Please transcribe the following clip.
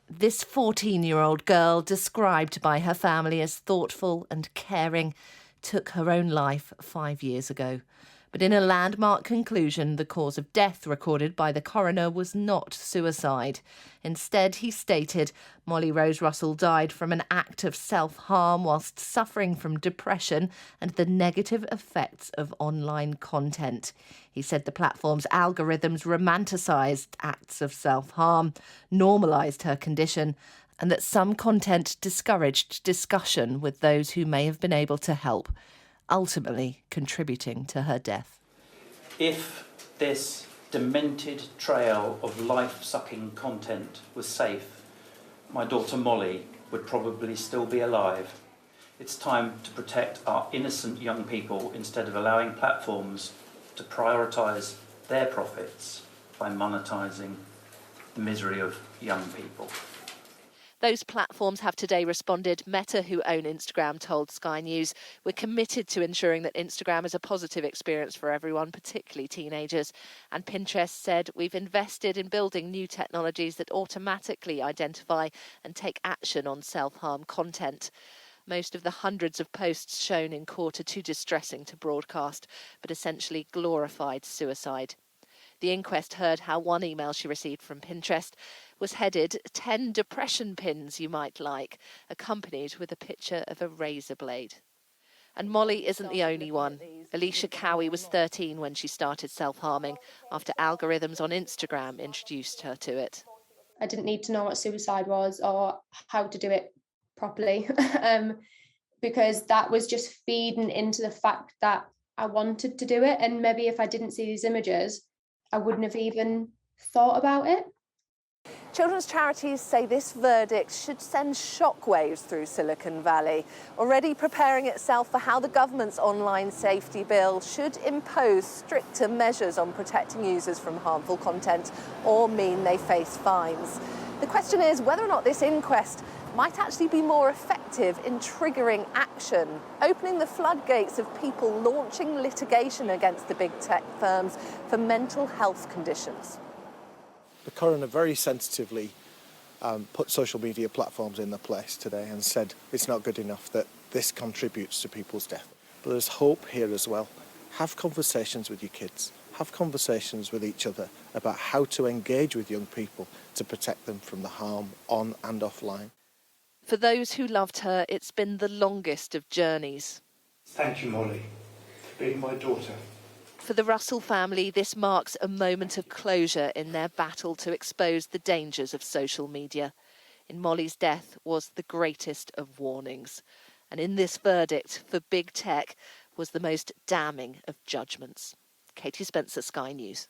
This 14-year-old girl, described by her family as thoughtful and caring, took her own life 5 years ago. But in a landmark conclusion, the cause of death recorded by the coroner was not suicide. Instead, he stated Molly Rose Russell died from an act of self-harm whilst suffering from depression and the negative effects of online content. He said the platform's algorithms romanticised acts of self-harm, normalised her condition, and that some content discouraged discussion with those who may have been able to help, ultimately contributing to her death. If this demented trail of life-sucking content was safe, my daughter Molly would probably still be alive. It's time to protect our innocent young people instead of allowing platforms to prioritise their profits by monetising the misery of young people. Those platforms have today responded. Meta, who own Instagram, told Sky News, "We're committed to ensuring that Instagram is a positive experience for everyone, particularly teenagers." And Pinterest said, "We've invested in building new technologies that automatically identify and take action on self-harm content." Most of the hundreds of posts shown in court are too distressing to broadcast, but essentially glorified suicide. The inquest heard how one email she received from Pinterest was headed 10 depression pins you might like, accompanied with a picture of a razor blade. And Molly isn't the only one. Alicia Cowie was 13 when she started self-harming after algorithms on Instagram introduced her to it. I didn't need to know what suicide was or how to do it properly because that was just feeding into the fact that I wanted to do it, and maybe if I didn't see these images I wouldn't have even thought about it. Children's charities say this verdict should send shockwaves through Silicon Valley, already preparing itself for how the government's online safety bill should impose stricter measures on protecting users from harmful content or mean they face fines. The question is whether or not this inquest might actually be more effective in triggering action, opening the floodgates of people launching litigation against the big tech firms for mental health conditions. The coroner very sensitively put social media platforms in their place today and said it's not good enough that this contributes to people's death. But there's hope here as well. Have conversations with your kids. Have conversations with each other about how to engage with young people to protect them from the harm on and offline. For those who loved her, it's been the longest of journeys. Thank you, Molly, for being my daughter. For the Russell family, this marks a moment of closure in their battle to expose the dangers of social media. In Molly's death was the greatest of warnings. And in this verdict for big tech was the most damning of judgments. Katie Spencer, Sky News.